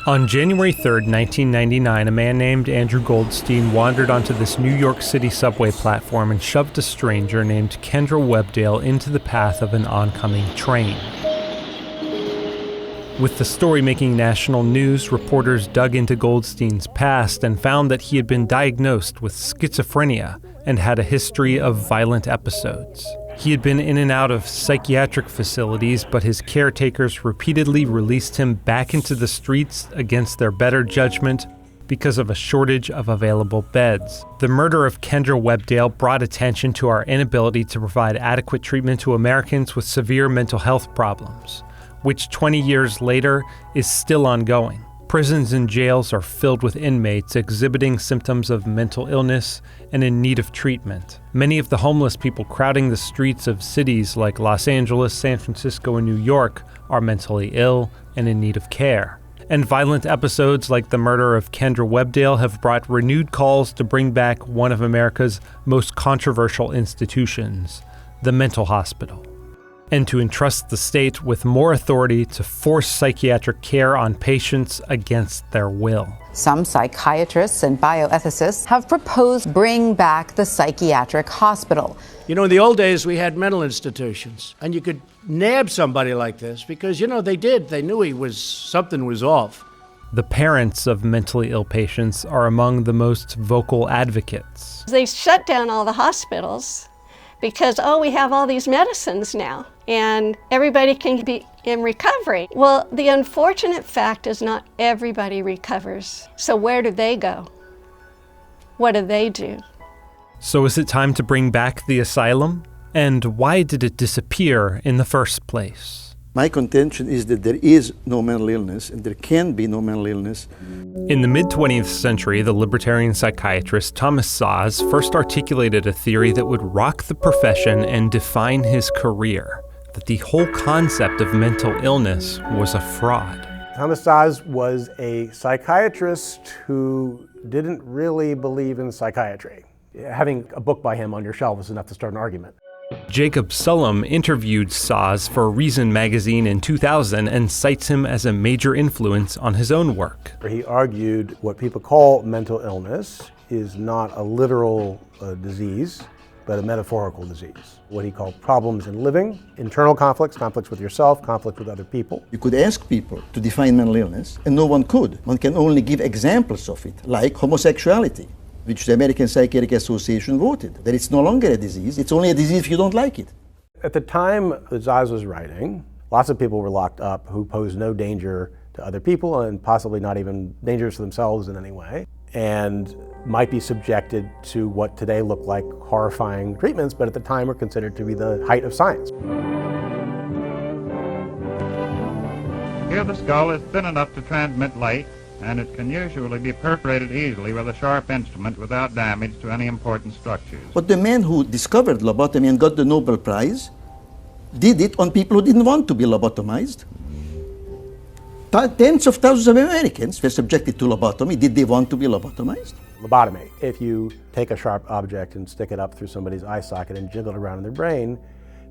On January 3rd, 1999, a man named Andrew Goldstein wandered onto this New York City subway platform and shoved a stranger named Kendra Webdale into the path of an oncoming train. With the story making national news, reporters dug into Goldstein's past and found that he had been diagnosed with schizophrenia and had a history of violent episodes. He had been in and out of psychiatric facilities, but his caretakers repeatedly released him back into the streets against their better judgment because of a shortage of available beds. The murder of Kendra Webdale brought attention to our inability to provide adequate treatment to Americans with severe mental health problems, which 20 years later is still ongoing. Prisons and jails are filled with inmates exhibiting symptoms of mental illness and in need of treatment. Many of the homeless people crowding the streets of cities like Los Angeles, San Francisco, and New York are mentally ill and in need of care. And violent episodes like the murder of Kendra Webdale have brought renewed calls to bring back one of America's most controversial institutions, the mental hospital, and to entrust the state with more authority to force psychiatric care on patients against their will. Some psychiatrists and bioethicists have proposed bring back the psychiatric hospital. You know, in the old days, we had mental institutions, and you could nab somebody like this because, they did. They knew something was off. The parents of mentally ill patients are among the most vocal advocates. They shut down all the hospitals because, we have all these medicines now, and everybody can be in recovery. Well, the unfortunate fact is not everybody recovers. So where do they go? What do they do? So is it time to bring back the asylum? And why did it disappear in the first place? My contention is that there is no mental illness, and there can be no mental illness. In the mid-20th century, the libertarian psychiatrist Thomas Szasz first articulated a theory that would rock the profession and define his career, that the whole concept of mental illness was a fraud. Thomas Szasz was a psychiatrist who didn't really believe in psychiatry. Having a book by him on your shelf is enough to start an argument. Jacob Sullum interviewed Szasz for Reason magazine in 2000 and cites him as a major influence on his own work. He argued what people call mental illness is not a literal disease, but a metaphorical disease. What he called problems in living, internal conflicts, conflicts with yourself, conflict with other people. You could ask people to define mental illness, and no one could. One can only give examples of it, like homosexuality, which the American Psychiatric Association voted, that it's no longer a disease, it's only a disease if you don't like it. At the time that Szasz was writing, lots of people were locked up who posed no danger to other people and possibly not even dangerous to themselves in any way, and might be subjected to what today look like horrifying treatments, but at the time were considered to be the height of science. Here the skull is thin enough to transmit light, and it can usually be perforated easily with a sharp instrument without damage to any important structures. But the man who discovered lobotomy and got the Nobel Prize did it on people who didn't want to be lobotomized. Tens of thousands of Americans were subjected to lobotomy. Did they want to be lobotomized? Lobotomy. If you take a sharp object and stick it up through somebody's eye socket and jiggle it around in their brain,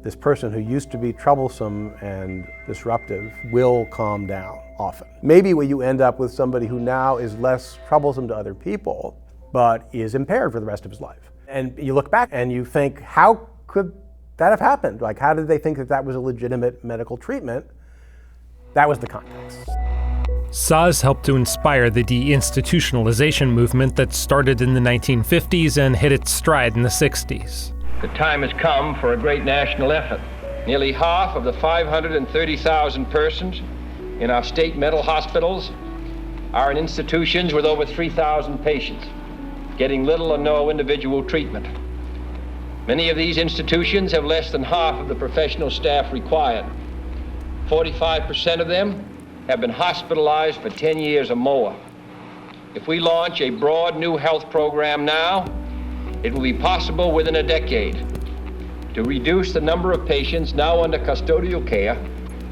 this person who used to be troublesome and disruptive will calm down often. Maybe when you end up with somebody who now is less troublesome to other people, but is impaired for the rest of his life. And you look back and you think, how could that have happened? Like, how did they think that that was a legitimate medical treatment? That was the context. Szasz helped to inspire the deinstitutionalization movement that started in the 1950s and hit its stride in the 60s. The time has come for a great national effort. Nearly half of the 530,000 persons in our state mental hospitals are in institutions with over 3,000 patients, getting little or no individual treatment. Many of these institutions have less than half of the professional staff required. 45% of them have been hospitalized for 10 years or more. If we launch a broad new health program now, it will be possible within a decade to reduce the number of patients now under custodial care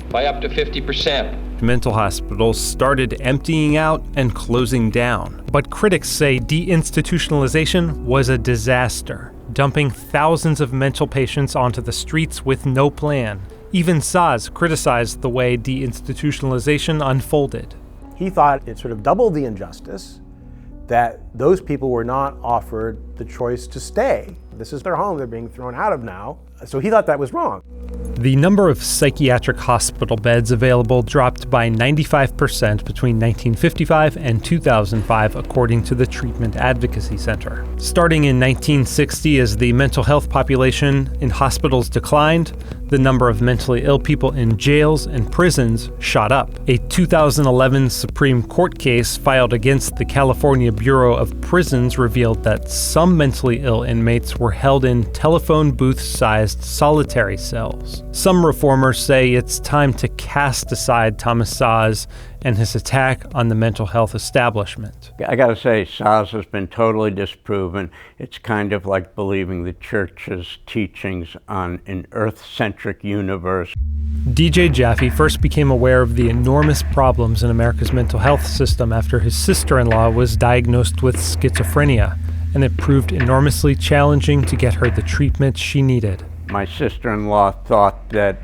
by up to 50%. Mental hospitals started emptying out and closing down. But critics say deinstitutionalization was a disaster, dumping thousands of mental patients onto the streets with no plan, Even Saz criticized the way deinstitutionalization unfolded. He thought it sort of doubled the injustice that those people were not offered the choice to stay. This is their home they're being thrown out of now. So he thought that was wrong. The number of psychiatric hospital beds available dropped by 95% between 1955 and 2005, according to the Treatment Advocacy Center. Starting in 1960, as the mental health population in hospitals declined, the number of mentally ill people in jails and prisons shot up. A 2011 Supreme Court case filed against the California Bureau of Prisons revealed that some mentally ill inmates were held in telephone booth-sized solitary cells. Some reformers say it's time to cast aside Thomas Saz and his attack on the mental health establishment. I gotta say, Saz has been totally disproven. It's kind of like believing the church's teachings on an earth-centric universe. DJ Jaffe first became aware of the enormous problems in America's mental health system after his sister-in-law was diagnosed with schizophrenia, and it proved enormously challenging to get her the treatment she needed. My sister-in-law thought that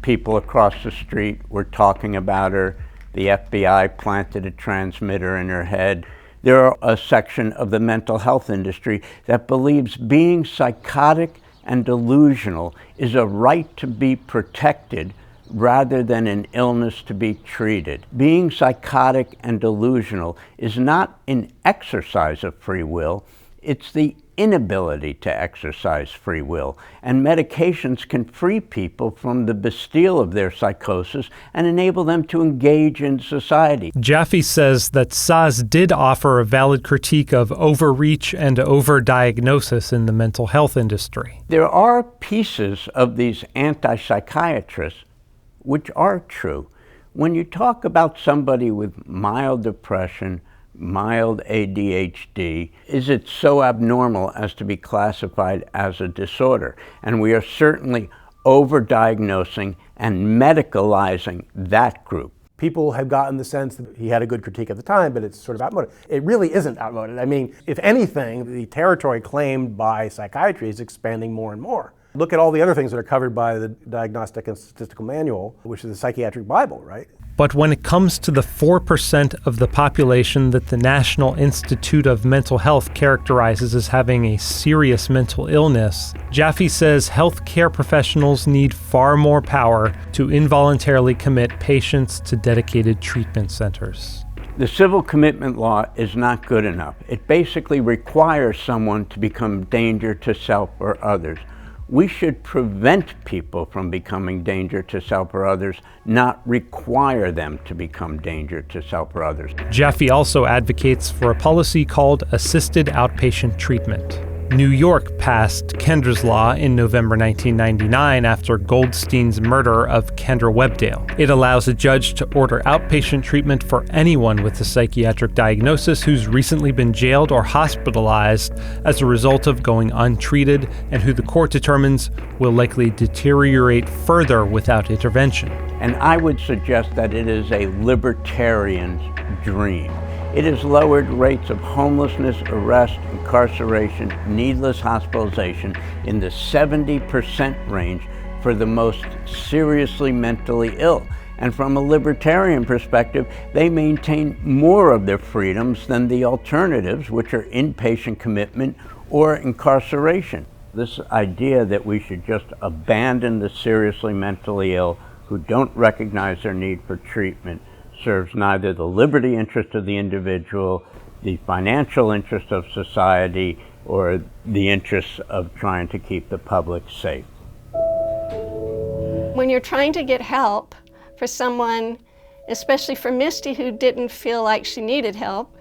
people across the street were talking about her. The FBI planted a transmitter in her head. There are a section of the mental health industry that believes being psychotic and delusional is a right to be protected rather than an illness to be treated. Being psychotic and delusional is not an exercise of free will, it's the inability to exercise free will, and medications can free people from the Bastille of their psychosis and enable them to engage in society. Jaffe says that Saz did offer a valid critique of overreach and overdiagnosis in the mental health industry. There are pieces of these anti-psychiatrists which are true. When you talk about somebody with mild depression, mild ADHD, is it so abnormal as to be classified as a disorder? And we are certainly overdiagnosing and medicalizing that group. People have gotten the sense that he had a good critique at the time, but it's sort of outmoded. It really isn't outmoded. I mean, if anything, the territory claimed by psychiatry is expanding more and more. Look at all the other things that are covered by the Diagnostic and Statistical Manual, which is the psychiatric Bible, right? But when it comes to the 4% of the population that the National Institute of Mental Health characterizes as having a serious mental illness, Jaffe says healthcare professionals need far more power to involuntarily commit patients to dedicated treatment centers. The civil commitment law is not good enough. It basically requires someone to become danger to self or others. We should prevent people from becoming danger to self or others, not require them to become danger to self or others. Jaffe also advocates for a policy called assisted outpatient treatment. New York passed Kendra's Law in November 1999 after Goldstein's murder of Kendra Webdale. It allows a judge to order outpatient treatment for anyone with a psychiatric diagnosis who's recently been jailed or hospitalized as a result of going untreated and who the court determines will likely deteriorate further without intervention. And I would suggest that it is a libertarian's dream. It has lowered rates of homelessness, arrest, incarceration, needless hospitalization in the 70% range for the most seriously mentally ill. And from a libertarian perspective, they maintain more of their freedoms than the alternatives, which are inpatient commitment or incarceration. This idea that we should just abandon the seriously mentally ill who don't recognize their need for treatment serves neither the liberty interest of the individual, the financial interest of society, or the interests of trying to keep the public safe. When you're trying to get help for someone, especially for Misty, who didn't feel like she needed help,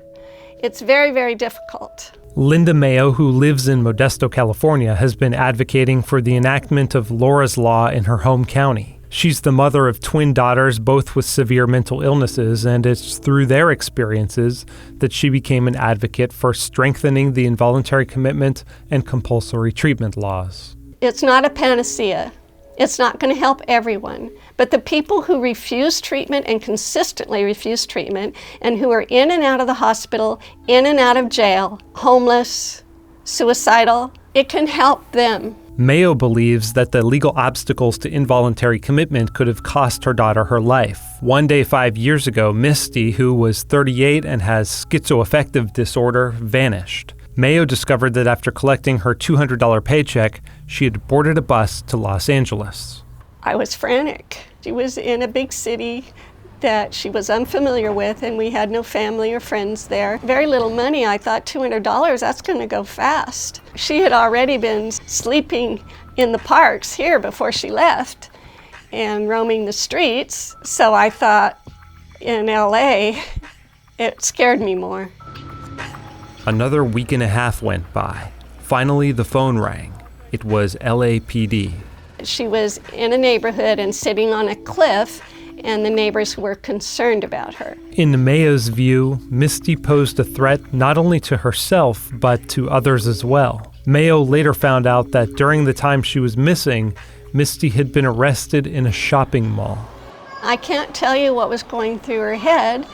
it's very, very difficult. Linda Mayo, who lives in Modesto, California, has been advocating for the enactment of Laura's Law in her home county. She's the mother of twin daughters, both with severe mental illnesses, and it's through their experiences that she became an advocate for strengthening the involuntary commitment and compulsory treatment laws. It's not a panacea. It's not going to help everyone. But the people who refuse treatment and consistently refuse treatment, and who are in and out of the hospital, in and out of jail, homeless, suicidal, it can help them. Mayo believes that the legal obstacles to involuntary commitment could have cost her daughter her life. One day 5 years ago, Misty, who was 38 and has schizoaffective disorder, vanished. Mayo discovered that after collecting her $200 paycheck, she had boarded a bus to Los Angeles. I was frantic. She was in a big city that she was unfamiliar with, and we had no family or friends there. Very little money. I thought $200, that's going to go fast. She had already been sleeping in the parks here before she left and roaming the streets. So I thought in LA, it scared me more. Another week and a half went by. Finally, the phone rang. It was LAPD. She was in a neighborhood and sitting on a cliff, and the neighbors were concerned about her. In Mayo's view, Misty posed a threat not only to herself, but to others as well. Mayo later found out that during the time she was missing, Misty had been arrested in a shopping mall. I can't tell you what was going through her head,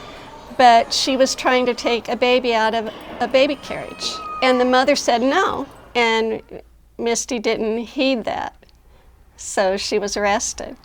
but she was trying to take a baby out of a baby carriage. And the mother said no, and Misty didn't heed that. So she was arrested.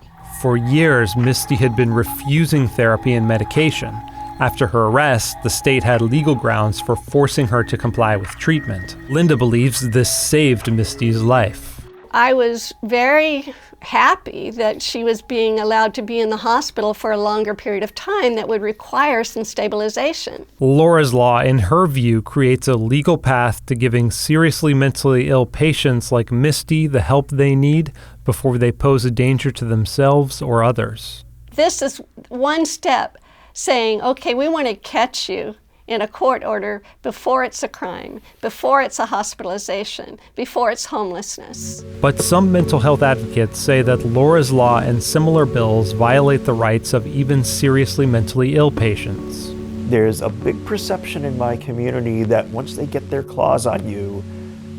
For years, Misty had been refusing therapy and medication. After her arrest, the state had legal grounds for forcing her to comply with treatment. Linda believes this saved Misty's life. I was very happy that she was being allowed to be in the hospital for a longer period of time that would require some stabilization. Laura's Law, in her view, creates a legal path to giving seriously mentally ill patients like Misty the help they need before they pose a danger to themselves or others. This is one step saying, okay, we want to catch you in a court order before it's a crime, before it's a hospitalization, before it's homelessness. But some mental health advocates say that Laura's Law and similar bills violate the rights of even seriously mentally ill patients. There's a big perception in my community that once they get their claws on you,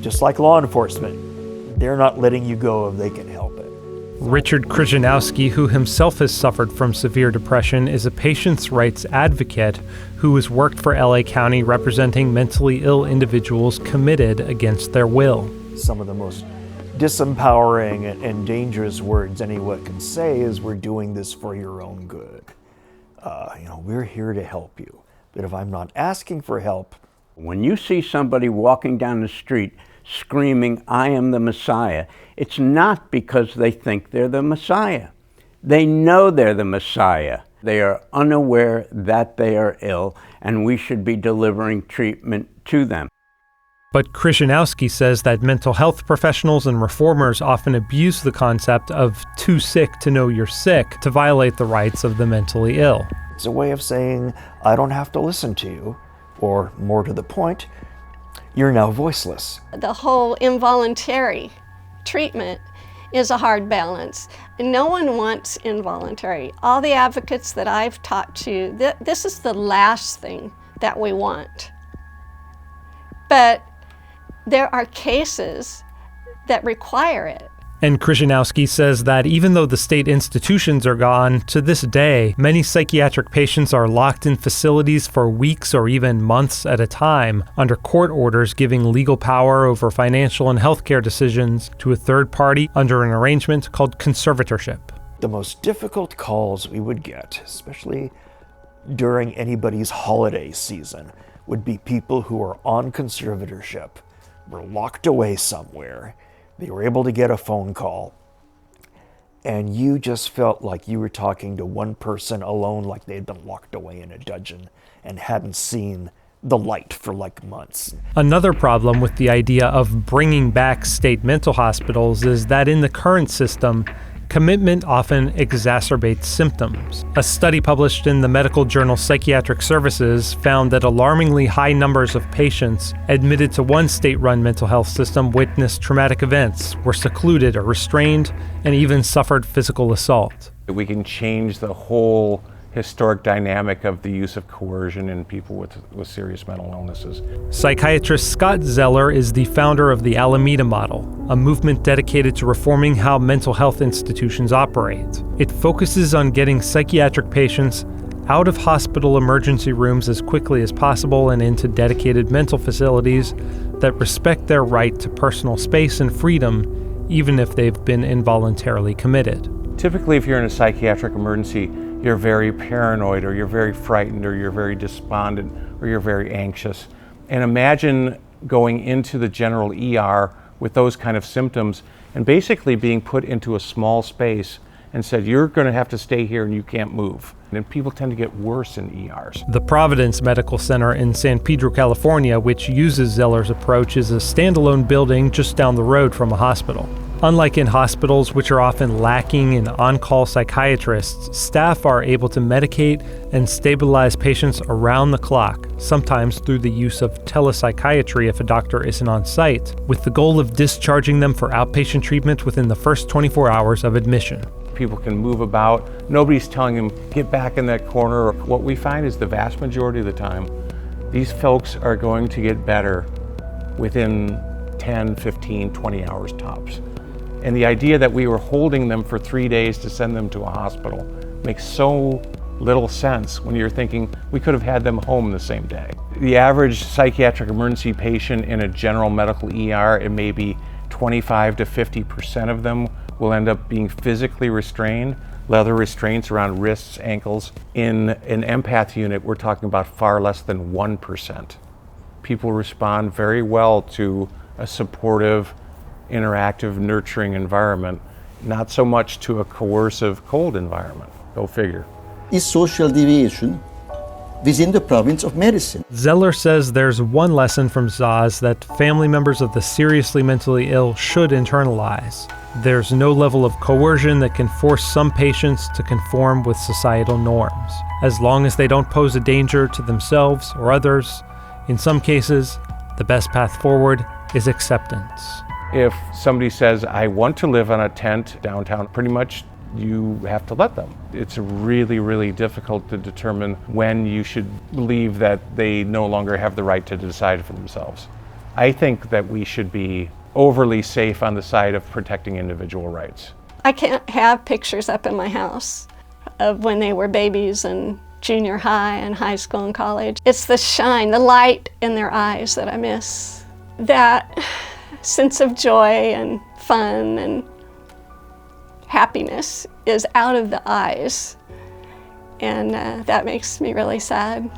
just like law enforcement, they're not letting you go if they can help it. Richard Krzyzanowski, who himself has suffered from severe depression, is a patients' rights advocate who has worked for LA County representing mentally ill individuals committed against their will. Some of the most disempowering and dangerous words anyone can say is, we're doing this for your own good. We're here to help you. But if I'm not asking for help... When you see somebody walking down the street screaming, "I am the Messiah," it's not because they think they're the Messiah. They know they're the Messiah. They are unaware that they are ill, and we should be delivering treatment to them. But Krzyzanowski says that mental health professionals and reformers often abuse the concept of too sick to know you're sick to violate the rights of the mentally ill. It's a way of saying, I don't have to listen to you, or more to the point, you're now voiceless. The whole involuntary treatment is a hard balance. No one wants involuntary. All the advocates that I've talked to, this is the last thing that we want. But there are cases that require it. And Krzyzanowski says that even though the state institutions are gone, to this day, many psychiatric patients are locked in facilities for weeks or even months at a time under court orders giving legal power over financial and healthcare decisions to a third party under an arrangement called conservatorship. The most difficult calls we would get, especially during anybody's holiday season, would be people who are on conservatorship, were locked away somewhere. They were able to get a phone call, and you just felt like you were talking to one person alone, like they'd been locked away in a dungeon and hadn't seen the light for like months. Another problem with the idea of bringing back state mental hospitals is that in the current system, commitment often exacerbates symptoms. A study published in the medical journal Psychiatric Services found that alarmingly high numbers of patients admitted to one state-run mental health system witnessed traumatic events, were secluded or restrained, and even suffered physical assault. We can change the whole historic dynamic of the use of coercion in people with serious mental illnesses. Psychiatrist Scott Zeller is the founder of the Alameda Model, a movement dedicated to reforming how mental health institutions operate. It focuses on getting psychiatric patients out of hospital emergency rooms as quickly as possible and into dedicated mental facilities that respect their right to personal space and freedom, even if they've been involuntarily committed. Typically, if you're in a psychiatric emergency, you're very paranoid, or you're very frightened, or you're very despondent, or you're very anxious. And imagine going into the general ER with those kind of symptoms and basically being put into a small space and said, you're going to have to stay here and you can't move. And people tend to get worse in ERs. The Providence Medical Center in San Pedro, California, which uses Zeller's approach, is a standalone building just down the road from a hospital. Unlike in hospitals, which are often lacking in on-call psychiatrists, staff are able to medicate and stabilize patients around the clock, sometimes through the use of telepsychiatry if a doctor isn't on site, with the goal of discharging them for outpatient treatment within the first 24 hours of admission. People can move about. Nobody's telling them, get back in that corner. What we find is the vast majority of the time, these folks are going to get better within 10, 15, 20 hours tops. And the idea that we were holding them for 3 days to send them to a hospital makes so little sense when you're thinking we could have had them home the same day. The average psychiatric emergency patient in a general medical ER, it may be 25 to 50% of them will end up being physically restrained, leather restraints around wrists, ankles. In an empath unit, we're talking about far less than 1%. People respond very well to a supportive, interactive, nurturing environment, not so much to a coercive, cold environment. Go figure. Is social deviation within the province of medicine? Zeller says there's one lesson from Zaz that family members of the seriously mentally ill should internalize. There's no level of coercion that can force some patients to conform with societal norms, as long as they don't pose a danger to themselves or others. In some cases, the best path forward is acceptance. If somebody says, I want to live on a tent downtown, pretty much you have to let them. It's really, really difficult to determine when you should believe that they no longer have the right to decide for themselves. I think that we should be overly safe on the side of protecting individual rights. I can't have pictures up in my house of when they were babies and junior high and high school and college. It's the shine, the light in their eyes that I miss. That sense of joy and fun and happiness is out of the eyes, and that makes me really sad.